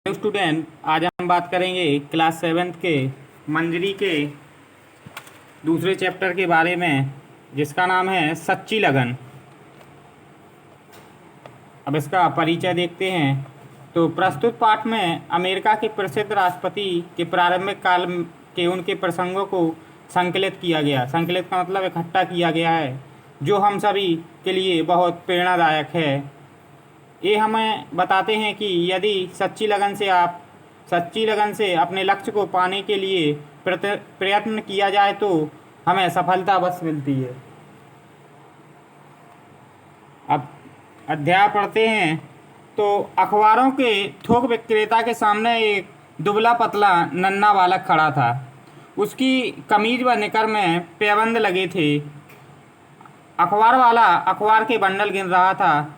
Hello student, आज हम बात करेंगे क्लास सेवेंथ के मंजरी के दूसरे चैप्टर के बारे में, जिसका नाम है सच्ची लगन। अब इसका परिचय देखते हैं। तो प्रस्तुत पाठ में अमेरिका के प्रसिद्ध राष्ट्रपति के प्रारंभिक काल के उनके प्रसंगों को संकलित किया गया। संकलित का मतलब इकट्ठा किया गया है, जो हम सभी के लिए बहुत प्रेरणादायक है। ये हमें बताते हैं कि यदि सच्ची लगन से अपने लक्ष्य को पाने के लिए प्रयत्न किया जाए तो हमें सफलता अवश्य मिलती है। अब अध्याय पढ़ते हैं। तो अखबारों के थोक विक्रेता के सामने एक दुबला पतला नन्हा बालक खड़ा था। उसकी कमीज व निकर में पैबंद लगे थे। अखबार वाला अखबार के बंडल गिन रहा था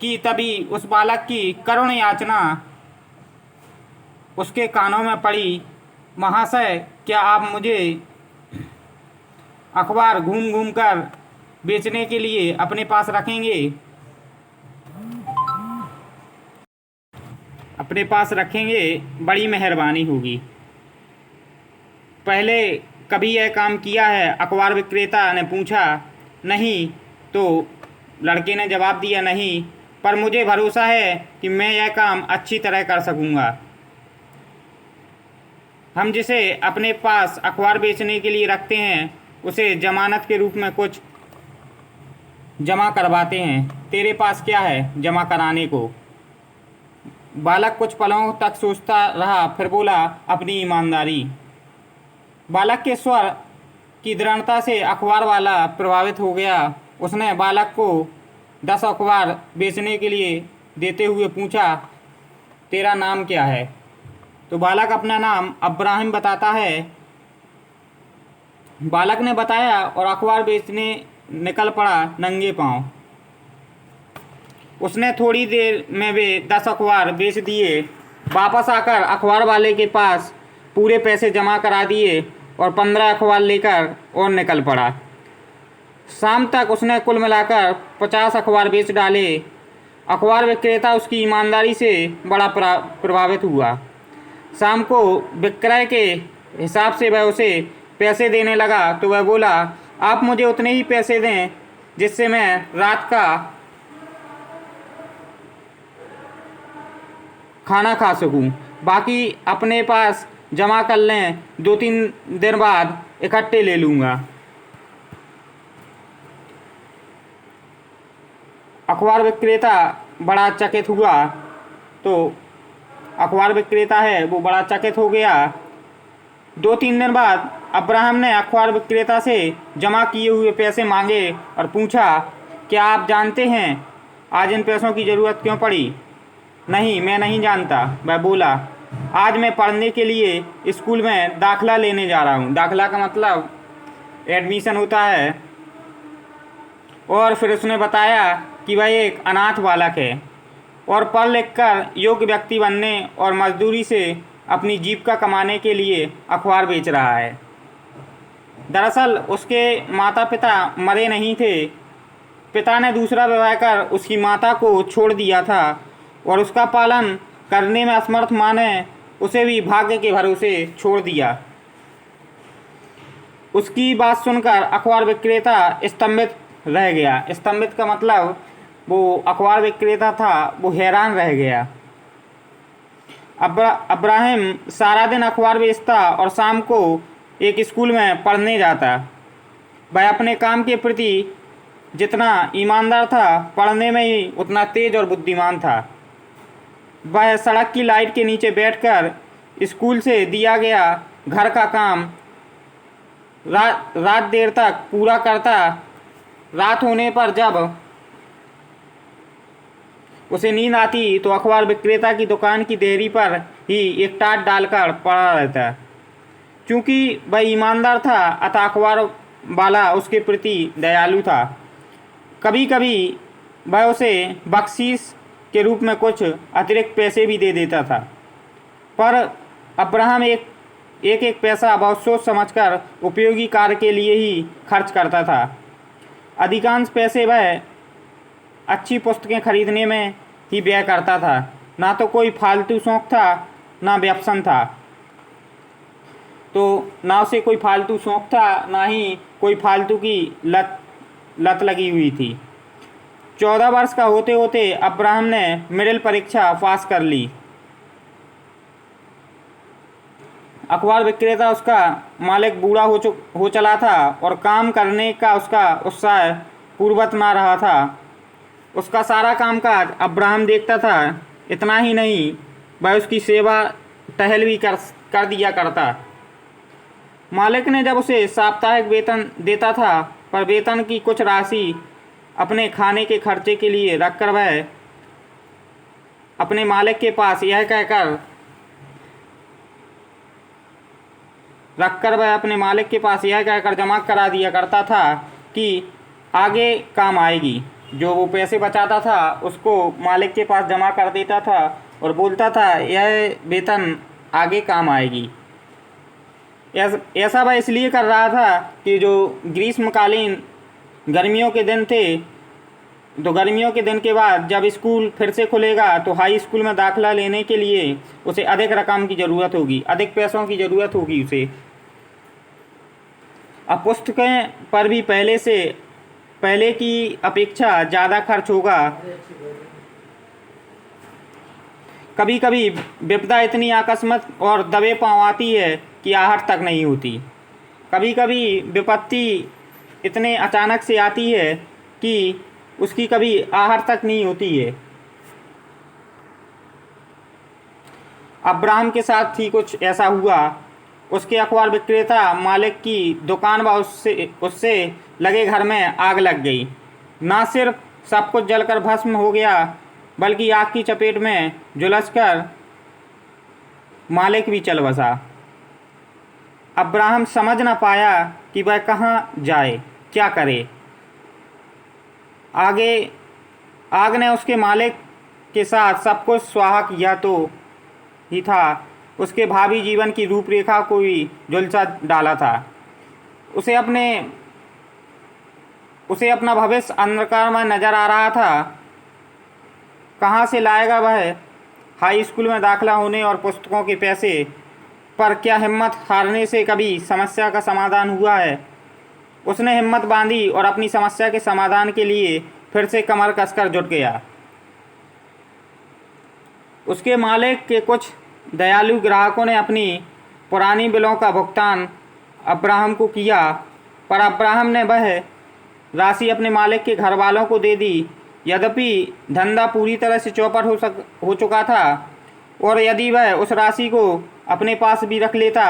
कि तभी उस बालक की करुण याचना उसके कानों में पड़ी। महाशय, क्या आप मुझे अखबार घूम घूम कर बेचने के लिए अपने पास रखेंगे? अपने पास रखेंगे, बड़ी मेहरबानी होगी। पहले कभी यह काम किया है? अखबार विक्रेता ने पूछा। नहीं, तो लड़के ने जवाब दिया, नहीं, पर मुझे भरोसा है कि मैं यह काम अच्छी तरह कर सकूंगा। हम जिसे अपने पास अखबार बेचने के लिए रखते हैं उसे जमानत के रूप में कुछ जमा करवाते हैं। तेरे पास क्या है जमा कराने को? बालक कुछ पलों तक सोचता रहा, फिर बोला, अपनी ईमानदारी। बालक के स्वर की दृढ़ता से अखबार वाला प्रभावित हो गया। उसने बालक को 10 अखबार बेचने के लिए देते हुए पूछा, तेरा नाम क्या है? तो बालक अपना नाम अब्राहिम बताता है। बालक ने बताया और अखबार बेचने निकल पड़ा नंगे पांव। उसने थोड़ी देर में वे 10 अखबार बेच दिए। वापस आकर अखबार वाले के पास पूरे पैसे जमा करा दिए और 15 अखबार लेकर और निकल पड़ा। शाम तक उसने कुल मिलाकर 50 अखबार बेच डाले। अखबार विक्रेता उसकी ईमानदारी से बड़ा प्रभावित हुआ। शाम को विक्रय के हिसाब से वह उसे पैसे देने लगा तो वह बोला, आप मुझे उतने ही पैसे दें जिससे मैं रात का खाना खा सकूं। बाकी अपने पास जमा कर लें, 2-3 दिन बाद इकट्ठे ले लूँगा। अखबार विक्रेता बड़ा चकित हुआ। तो अखबार विक्रेता है वो बड़ा चकित हो गया। 2-3 दिन बाद अब्राहम ने अखबार विक्रेता से जमा किए हुए पैसे मांगे और पूछा, क्या आप जानते हैं आज इन पैसों की ज़रूरत क्यों पड़ी? नहीं, मैं नहीं जानता, वह बोला। आज मैं पढ़ने के लिए स्कूल में दाखिला लेने जा रहा हूँ। दाखिला का मतलब एडमिशन होता है। और फिर उसने बताया कि वह एक अनाथ बालक है और पढ़ लिख कर योग्य व्यक्ति बनने और मजदूरी से अपनी जीविका कमाने के लिए अखबार बेच रहा है। दरअसल उसके माता पिता मरे नहीं थे। पिता ने दूसरा विवाह कर उसकी माता को छोड़ दिया था और उसका पालन करने में असमर्थ माँ ने उसे भी भाग्य के भरोसे छोड़ दिया। उसकी बात सुनकर अखबार विक्रेता स्तंभित रह गया। स्तंभित का मतलब वो अखबार विक्रेता था, वो हैरान रह गया। अब्राहिम सारा दिन अखबार बेचता और शाम को एक स्कूल में पढ़ने जाता। वह अपने काम के प्रति जितना ईमानदार था, पढ़ने में ही उतना तेज और बुद्धिमान था। वह सड़क की लाइट के नीचे बैठकर स्कूल से दिया गया घर का काम रात देर तक पूरा करता। रात होने पर जब उसे नींद आती तो अखबार विक्रेता की दुकान की देहरी पर ही एक टाट डालकर पड़ा रहता। क्योंकि वह ईमानदार था अतः अखबार वाला उसके प्रति दयालु था। कभी कभी वह उसे बख्शीश के रूप में कुछ अतिरिक्त पैसे भी दे देता था, पर अब्राहम एक पैसा बहुत सोच समझकर उपयोगी कार्य के लिए ही खर्च करता था। अधिकांश पैसे वह अच्छी पुस्तकें खरीदने में ही व्यय करता था। ना तो कोई फालतू शौक था, ना व्यसन था। तो ना उसे कोई फालतू शौक था, ना ही कोई फालतू की लत लगी हुई थी। 14 वर्ष का होते होते अब्राहम ने मिडिल परीक्षा पास कर ली। अखबार विक्रेता उसका मालिक बूढ़ा हो चला था और काम करने का उसका उत्साह पूर्वत ना रहा था। उसका सारा कामकाज अब्राहम देखता था। इतना ही नहीं, वह उसकी सेवा टहल भी कर दिया करता। मालिक ने जब उसे साप्ताहिक वेतन देता था, पर वेतन की कुछ राशि अपने खाने के खर्चे के लिए रखकर वह अपने मालिक के पास यह कहकर जमा करा दिया करता था कि आगे काम आएगी। जो वो पैसे बचाता था उसको मालिक के पास जमा कर देता था और बोलता था यह वेतन आगे काम आएगी। ऐसा वह इसलिए कर रहा था कि जो ग्रीष्मकालीन गर्मियों के दिन थे, तो गर्मियों के दिन के बाद जब स्कूल फिर से खुलेगा तो हाई स्कूल में दाखिला लेने के लिए उसे अधिक रकम की ज़रूरत होगी, अधिक पैसों की ज़रूरत होगी उसे। अब पुस्तकें पर भी पहले की अपेक्षा ज़्यादा खर्च होगा। कभी कभी विपदा इतनी आकस्मिक और दबे पांव आती है कि आहट तक नहीं होती। कभी कभी विपत्ति इतने अचानक से आती है कि उसकी कभी आहट तक नहीं होती है। अब्राहम के साथ ही कुछ ऐसा हुआ। उसके अखबार विक्रेता मालिक की दुकान व उससे लगे घर में आग लग गई। ना सिर्फ सब कुछ जलकर भस्म हो गया, बल्कि आग की चपेट में झुलसकर मालिक भी चल बसा। अब्राहम समझ न पाया कि वह कहाँ जाए, क्या करे। आग ने उसके मालिक के साथ सब कुछ स्वाहा किया तो ही था, उसके भावी जीवन की रूपरेखा को भी झुलसा डाला था। उसे अपना भविष्य अंधकार में नजर आ रहा था। कहाँ से लाएगा वह हाई स्कूल में दाखिला होने और पुस्तकों के पैसे? पर क्या हिम्मत हारने से कभी समस्या का समाधान हुआ है? उसने हिम्मत बांधी और अपनी समस्या के समाधान के लिए फिर से कमर कसकर जुट गया। उसके मालिक के कुछ दयालु ग्राहकों ने अपनी पुरानी बिलों का भुगतान अब्राहम को किया, पर अब्राहम ने वह राशि अपने मालिक के घर वालों को दे दी। यद्यपि धंधा पूरी तरह से चौपट हो चुका था और यदि वह उस राशि को अपने पास भी रख लेता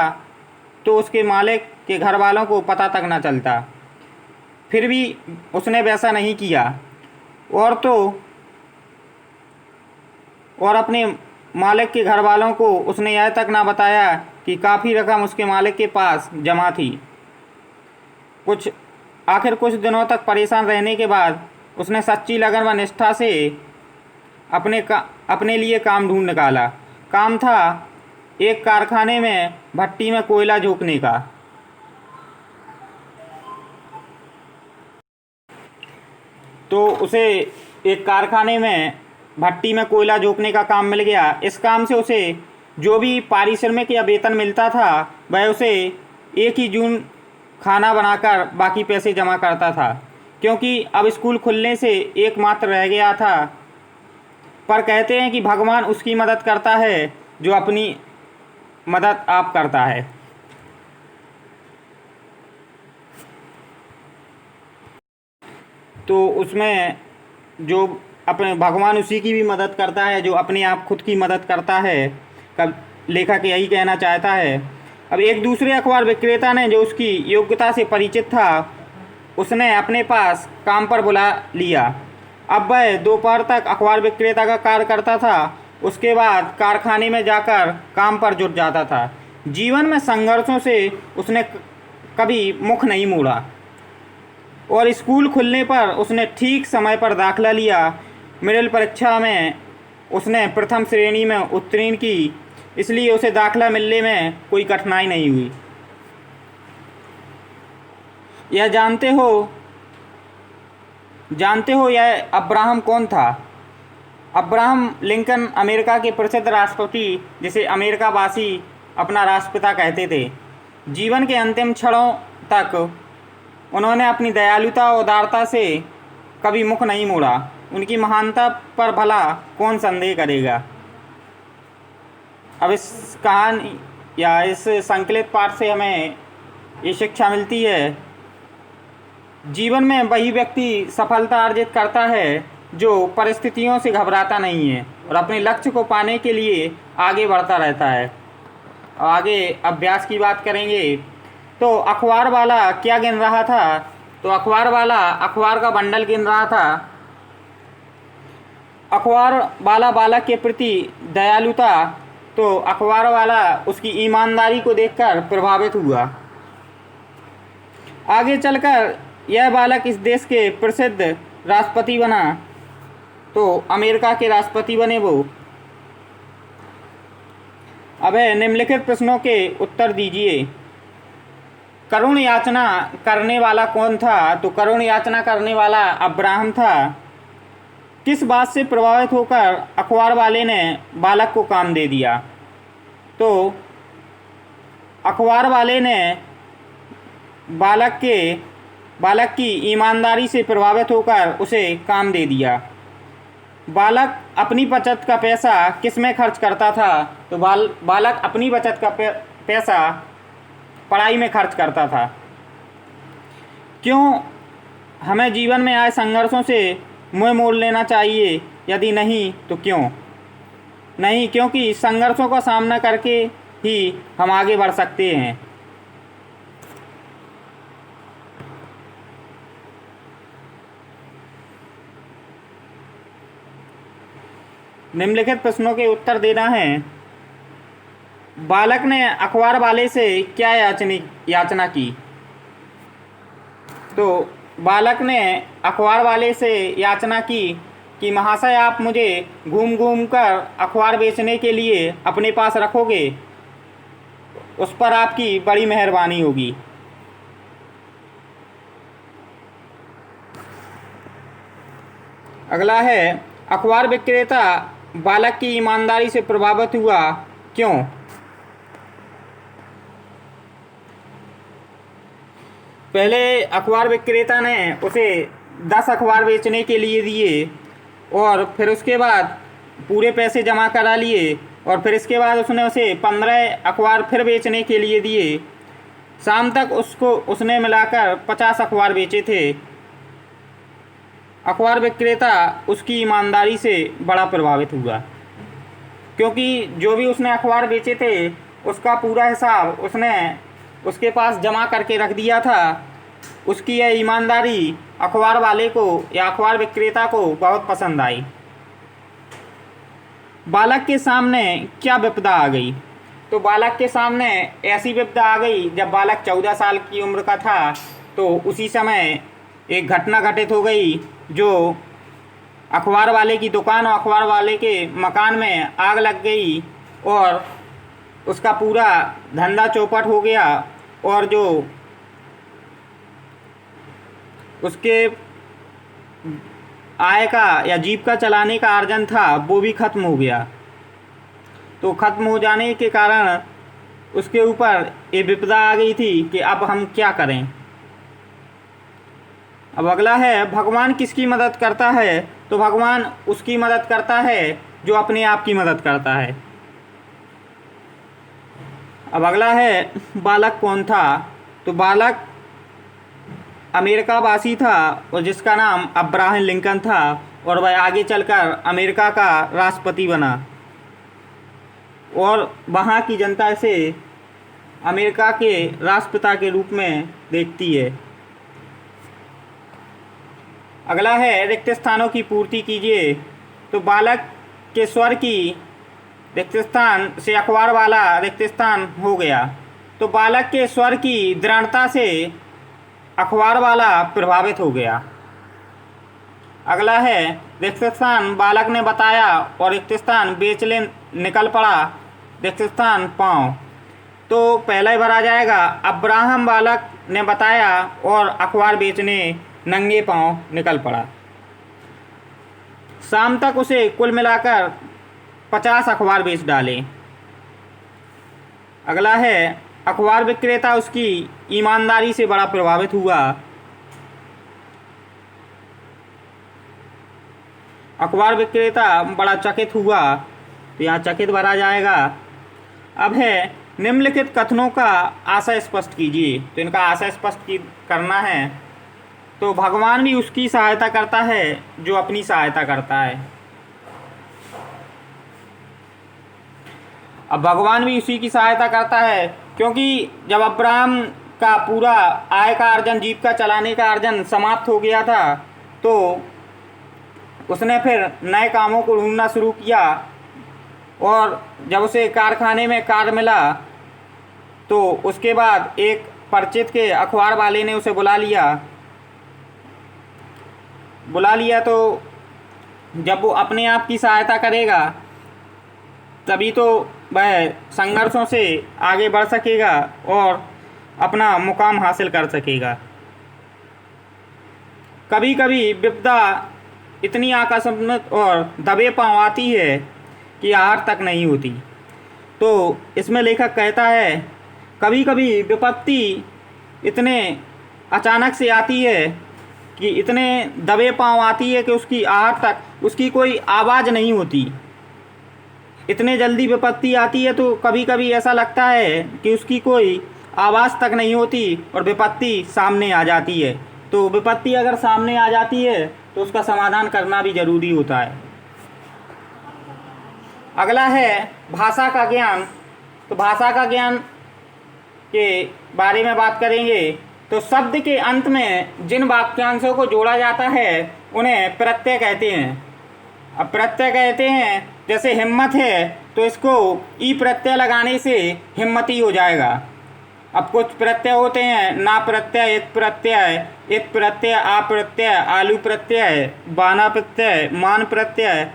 तो उसके मालिक के घर वालों को पता तक न चलता। फिर भी उसने वैसा नहीं किया और अपने मालिक के घर वालों को उसने यह तक ना बताया कि काफ़ी रकम उसके मालिक के पास जमा थी। आखिर कुछ दिनों तक परेशान रहने के बाद उसने सच्ची लगन व निष्ठा से अपने लिए काम ढूंढ निकाला। काम था एक कारखाने में भट्टी में कोयला झोंकने का। तो उसे एक कारखाने में भट्टी में कोयला झोंकने का काम मिल गया। इस काम से उसे जो भी पारिश्रमिक या वेतन मिलता था वह उसे 1 ही जून खाना बनाकर बाकी पैसे जमा करता था, क्योंकि अब स्कूल खुलने से एकमात्र रह गया था। पर कहते हैं कि भगवान उसकी मदद करता है जो अपनी मदद आप करता है। तो उसमें जो अपने भगवान उसी की भी मदद करता है जो अपने आप खुद की मदद करता है। कब लेखक यही कहना चाहता है। अब एक दूसरे अखबार विक्रेता ने जो उसकी योग्यता से परिचित था उसने अपने पास काम पर बुला लिया। अब वह दोपहर तक अखबार विक्रेता का कार्य करता था, उसके बाद कारखाने में जाकर काम पर जुट जाता था। जीवन में संघर्षों से उसने कभी मुख नहीं मोड़ा और स्कूल खुलने पर उसने ठीक समय पर दाखिला लिया। मिडिल परीक्षा में उसने प्रथम श्रेणी में उत्तीर्ण की, इसलिए उसे दाखिला मिलने में कोई कठिनाई नहीं हुई। यह जानते हो यह अब्राहम कौन था? अब्राहम लिंकन अमेरिका के प्रसिद्ध राष्ट्रपति जिसे अमेरिकावासी अपना राष्ट्रपिता कहते थे। जीवन के अंतिम क्षणों तक उन्होंने अपनी दयालुता और उदारता से कभी मुख नहीं मोड़ा। उनकी महानता पर भला कौन संदेह करेगा। अब इस कहानी या इस संकलित पाठ से हमें ये शिक्षा मिलती है, जीवन में वही व्यक्ति सफलता अर्जित करता है जो परिस्थितियों से घबराता नहीं है और अपने लक्ष्य को पाने के लिए आगे बढ़ता रहता है। आगे अभ्यास की बात करेंगे। तो अखबार वाला क्या गिन रहा था? तो अखबार वाला अखबार का बंडल गिन रहा था। अखबार वाला बालक के प्रति दयालुता, तो अखबार वाला उसकी ईमानदारी को देखकर प्रभावित हुआ। आगे चलकर यह बालक इस देश के प्रसिद्ध राष्ट्रपति बना, तो अमेरिका के राष्ट्रपति बने वो। अब निम्नलिखित प्रश्नों के उत्तर दीजिए। करुण याचना करने वाला कौन था? तो करुण याचना करने वाला अब्राहम था। किस बात से प्रभावित होकर अखबार वाले ने बालक को काम दे दिया? तो अखबार वाले ने बालक की ईमानदारी से प्रभावित होकर उसे काम दे दिया। बालक अपनी बचत का पैसा किस में खर्च करता था? तो बालक अपनी बचत का पैसा पढ़ाई में खर्च करता था। क्यों हमें जीवन में आए संघर्षों से मुँह मोड़ लेना चाहिए? यदि नहीं तो क्यों नहीं? क्योंकि संघर्षों का सामना करके ही हम आगे बढ़ सकते हैं। निम्नलिखित प्रश्नों के उत्तर देना है। बालक ने अखबार वाले से क्या याचना की? तो बालक ने अखबार वाले से याचना की कि महाशय, आप मुझे घूम घूम कर अखबार बेचने के लिए अपने पास रखोगे, उस पर आपकी बड़ी मेहरबानी होगी। अगला है, अखबार विक्रेता बालक की ईमानदारी से प्रभावित हुआ, क्यों? पहले अखबार विक्रेता ने उसे 10 अखबार बेचने के लिए दिए और फिर उसके बाद पूरे पैसे जमा करा लिए और फिर इसके बाद उसने उसे 15 अखबार फिर बेचने के लिए दिए। शाम तक उसने मिलाकर 50 अखबार बेचे थे। अखबार विक्रेता उसकी ईमानदारी से बड़ा प्रभावित हुआ, क्योंकि जो भी उसने अखबार बेचे थे उसका पूरा हिसाब उसने उसके पास जमा करके रख दिया था। उसकी यह ईमानदारी अखबार वाले को या अखबार विक्रेता को बहुत पसंद आई। बालक के सामने क्या विपदा आ गई? तो बालक के सामने ऐसी विपदा आ गई, जब बालक 14 साल की उम्र का था तो उसी समय एक घटना घटित हो गई जो अखबार वाले की दुकान और अखबार वाले के मकान में आग लग गई और उसका पूरा धंधा चौपट हो गया और जो उसके आय का या जीविका चलाने का अर्जन था वो भी ख़त्म हो गया। तो ख़त्म हो जाने के कारण उसके ऊपर ये विपदा आ गई थी कि अब हम क्या करें। अब अगला है, भगवान किसकी मदद करता है? तो भगवान उसकी मदद करता है जो अपने आप की मदद करता है। अब अगला है, बालक कौन था? तो बालक अमेरिका वासी था और जिसका नाम अब्राहम लिंकन था और वह आगे चलकर अमेरिका का राष्ट्रपति बना और वहाँ की जनता इसे अमेरिका के राष्ट्रपिता के रूप में देखती है। अगला है, रिक्त स्थानों की पूर्ति कीजिए। तो बालक के स्वर की रिक्त स्थान से अखबार वाला रिक्त स्थान हो गया। तो बालक के स्वर की दृढ़ता से अखबार वाला प्रभावित हो गया। अगला है, रिक्त स्थान बालक ने बताया और रिक्त स्थान बेचले निकल पड़ा, रिक्त स्थान पाँव। तो पहला ही भरा जाएगा, अब्राहम बालक ने बताया और अखबार बेचने नंगे पाँव निकल पड़ा। शाम तक उसे कुल मिलाकर 50 अखबार बेच डाले। अगला है अखबार विक्रेता उसकी ईमानदारी से बड़ा प्रभावित हुआ। अखबार विक्रेता बड़ा चकित हुआ, तो यहाँ चकित भरा जाएगा। अब है निम्नलिखित कथनों का आशय स्पष्ट कीजिए, तो इनका आशय स्पष्ट करना है। तो भगवान भी उसकी सहायता करता है जो अपनी सहायता करता है। अब भगवान भी उसी की सहायता करता है, क्योंकि जब अब्राहम का पूरा आय का अर्जन, जीविका चलाने का अर्जन समाप्त हो गया था, तो उसने फिर नए कामों को ढूंढना शुरू किया। और जब उसे कारखाने में कार्य मिला, तो उसके बाद एक परिचित के अखबार वाले ने उसे बुला लिया। तो जब वो अपने आप की सहायता करेगा, तभी तो वह संघर्षों से आगे बढ़ सकेगा और अपना मुकाम हासिल कर सकेगा। कभी कभी विपदा इतनी आकस्मिक और दबे पांव आती है कि आहार तक नहीं होती। तो इसमें लेखक कहता है, कभी कभी विपत्ति इतने अचानक से आती है कि इतने दबे पांव आती है कि उसकी आहार तक उसकी कोई आवाज़ नहीं होती। इतने जल्दी विपत्ति आती है तो कभी कभी ऐसा लगता है कि उसकी कोई आवाज़ तक नहीं होती और विपत्ति सामने आ जाती है। तो विपत्ति अगर सामने आ जाती है तो उसका समाधान करना भी ज़रूरी होता है। अगला है भाषा का ज्ञान। तो भाषा का ज्ञान के बारे में बात करेंगे। तो शब्द के अंत में जिन वाक्यांशों को जोड़ा जाता है उन्हें प्रत्यय कहते हैं। अब प्रत्यय कहते हैं, जैसे हिम्मत है तो इसको ई प्रत्यय लगाने से हिम्मती हो जाएगा। अब कुछ प्रत्यय होते हैं, ना प्रत्यय, इत प्रत्यय, आ प्रत्यय, आलू प्रत्यय, बाना प्रत्यय, मान प्रत्यय।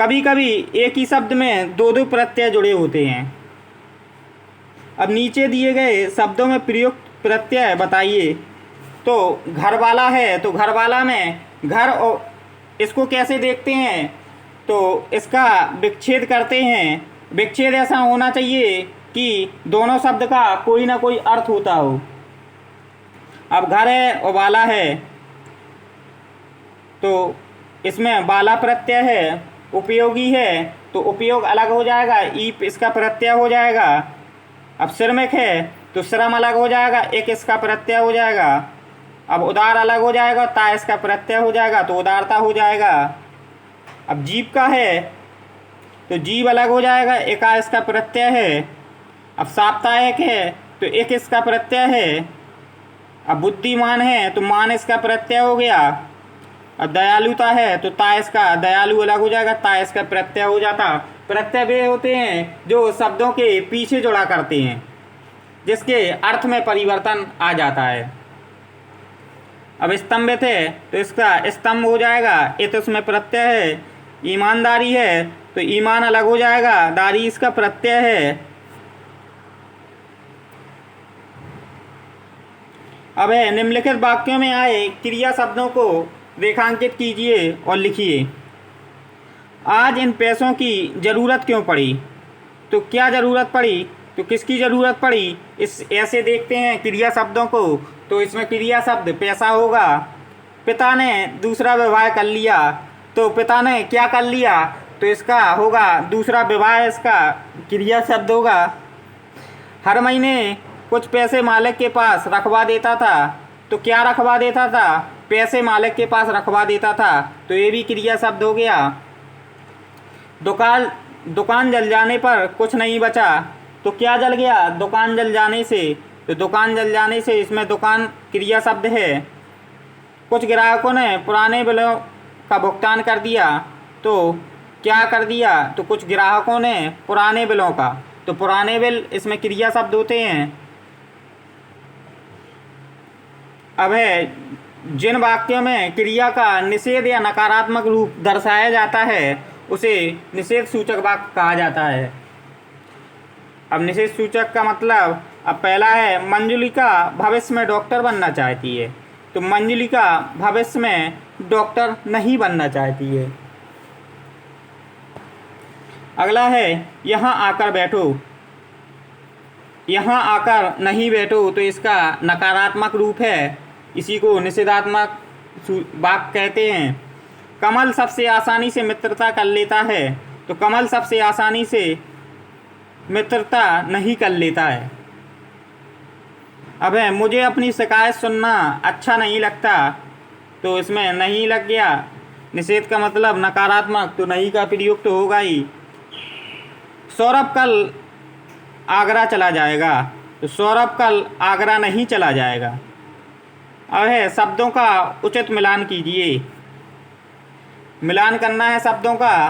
कभी कभी एक ही शब्द में दो दो प्रत्यय जुड़े होते हैं। अब नीचे दिए गए शब्दों में प्रयुक्त प्रत्यय बताइए। तो घर वाला है, तो घर वाला में घर और इसको कैसे देखते हैं, तो इसका विच्छेद करते हैं। विच्छेद ऐसा होना चाहिए कि दोनों शब्द का कोई ना कोई अर्थ होता हो। अब घर है और वाला है, तो इसमें वाला प्रत्यय है। उपयोगी है तो उपयोग अलग हो जाएगा, ई इसका प्रत्यय हो जाएगा। अब श्रमिक है तो श्रम अलग हो जाएगा, एक इसका प्रत्यय हो जाएगा। अब उदार अलग हो जाएगा, ता इसका प्रत्यय हो जाएगा, तो उदारता हो जाएगा। अब जीव का है तो जीव अलग हो जाएगा, एका इसका प्रत्यय है। अब साप्ताहिक है तो एक इसका प्रत्यय है। अब बुद्धिमान है तो मान इसका प्रत्यय हो गया। अब दयालुता है तो ता इसका दयालु अलग हो जाएगा, ता इसका प्रत्यय हो जाता। प्रत्यय वे होते हैं जो शब्दों के पीछे जुड़ा करते हैं, जिसके अर्थ में परिवर्तन आ जाता है। अब स्तंभित है तो इसका स्तंभ हो जाएगा, इत उसमें प्रत्यय है। ईमानदारी है तो ईमान अलग हो जाएगा, दारी इसका प्रत्यय है। अब है निम्नलिखित वाक्यों में आए क्रिया शब्दों को रेखांकित कीजिए और लिखिए। आज इन पैसों की ज़रूरत क्यों पड़ी, तो क्या ज़रूरत पड़ी, तो किसकी ज़रूरत पड़ी, इस ऐसे देखते हैं क्रिया शब्दों को। तो इसमें क्रिया शब्द पैसा होगा। पिता ने दूसरा विवाह कर लिया, तो पिता ने क्या कर लिया, तो इसका होगा दूसरा विवाह, इसका क्रिया शब्द होगा। हर महीने कुछ पैसे मालिक के पास रखवा देता था, तो क्या रखवा देता था, पैसे मालिक के पास रखवा देता था, तो ये भी क्रिया शब्द हो गया। दुकान जल जाने पर कुछ नहीं बचा, तो क्या जल गया, दुकान जल जाने से, तो दुकान जल जाने से इसमें दुकान क्रिया शब्द है। कुछ ग्राहकों ने पुराने बिलों का भुगतान कर दिया, तो क्या कर दिया, तो कुछ ग्राहकों ने पुराने बिलों का, तो पुराने बिल इसमें क्रिया शब्द होते हैं। अब है जिन वाक्यों में क्रिया का निषेध या नकारात्मक रूप दर्शाया जाता है उसे निषेध सूचक वाक्य कहा जाता है। अब निषेध सूचक का मतलब, अब पहला है मंजुलिका भविष्य में डॉक्टर बनना चाहती है, तो मंजुलिका भविष्य में डॉक्टर नहीं बनना चाहती है। अगला है यहाँ आकर बैठो। यहाँ आकर नहीं बैठो तो इसका नकारात्मक रूप है, इसी को निषेधात्मक वाक्य कहते हैं। कमल सबसे आसानी से मित्रता कर लेता है, तो कमल सबसे आसानी से मित्रता नहीं कर लेता है। अब है मुझे अपनी शिकायत सुनना अच्छा नहीं लगता, तो इसमें नहीं लग गया, निषेध का मतलब नकारात्मक, तो नहीं का प्रयोग तो होगा ही। सौरभ कल आगरा चला जाएगा, तो सौरभ कल आगरा नहीं चला जाएगा। अब है शब्दों का उचित मिलान कीजिए। मिलान करना है शब्दों का,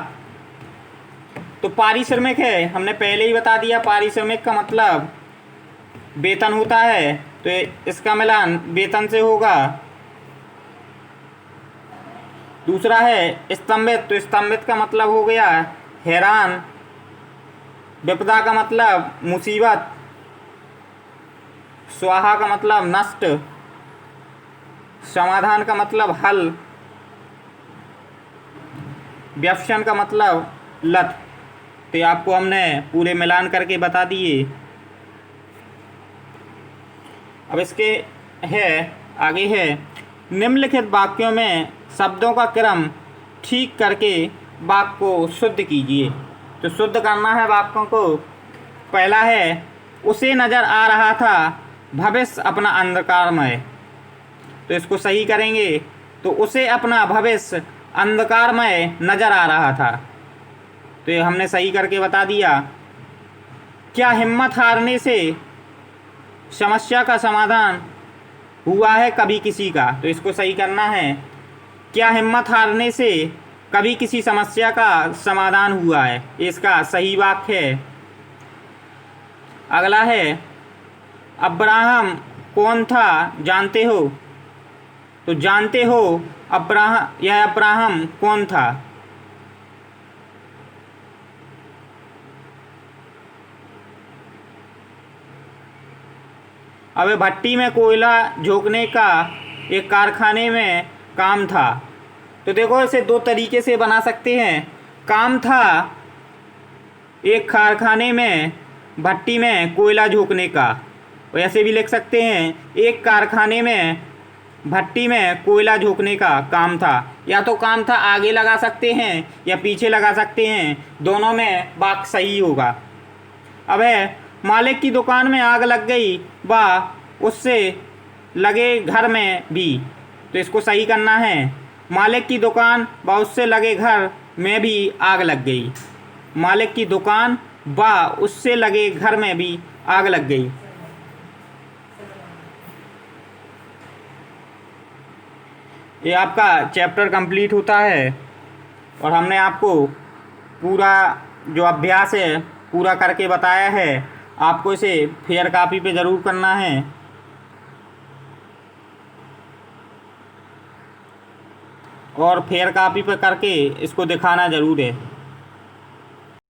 तो पारिश्रमिक है, हमने पहले ही बता दिया, पारिश्रमिक का मतलब वेतन होता है, तो इसका मिलान वेतन से होगा। दूसरा है स्तंभित, तो स्तंभित का मतलब हो गया हैरान। विपदा का मतलब मुसीबत। स्वाहा का मतलब नष्ट। समाधान का मतलब हल। व्यसन का मतलब लत। तो आपको हमने पूरे मिलान करके बता दिए। अब इसके है आगे है निम्नलिखित वाक्यों में शब्दों का क्रम ठीक करके वाक्य को शुद्ध कीजिए। तो शुद्ध करना है वाक्यों को। पहला है उसे नज़र आ रहा था भविष्य अपना अंधकारमय, तो इसको सही करेंगे, तो उसे अपना भविष्य अंधकारमय नज़र आ रहा था, तो ये हमने सही करके बता दिया। क्या हिम्मत हारने से समस्या का समाधान हुआ है कभी किसी का, तो इसको सही करना है। क्या हिम्मत हारने से कभी किसी समस्या का समाधान हुआ है, इसका सही वाक्य है। अगला है अब्राहम कौन था जानते हो, तो जानते हो यह अब्राहम कौन था। अब भट्टी में कोयला झोंकने का एक कारखाने में काम था, तो देखो इसे दो तरीके से बना सकते हैं। काम था एक कारखाने में भट्टी में कोयला झोंकने का, और ऐसे भी लिख सकते हैं एक कारखाने में भट्टी में कोयला झोंकने का काम था। या तो काम था आगे लगा सकते हैं या पीछे लगा सकते हैं, दोनों में वाक्य सही होगा। अब है मालिक की दुकान में आग लग गई व उससे लगे घर में भी, तो इसको सही करना है। मालिक की दुकान व उससे लगे घर में भी आग लग गई। मालिक की दुकान व उससे लगे घर में भी आग लग गई। ये आपका चैप्टर कंप्लीट होता है, और हमने आपको पूरा जो अभ्यास है पूरा करके बताया है। आपको इसे फेयर कॉपी पे ज़रूर करना है, और फेयर कॉपी पे करके इसको दिखाना ज़रूर है।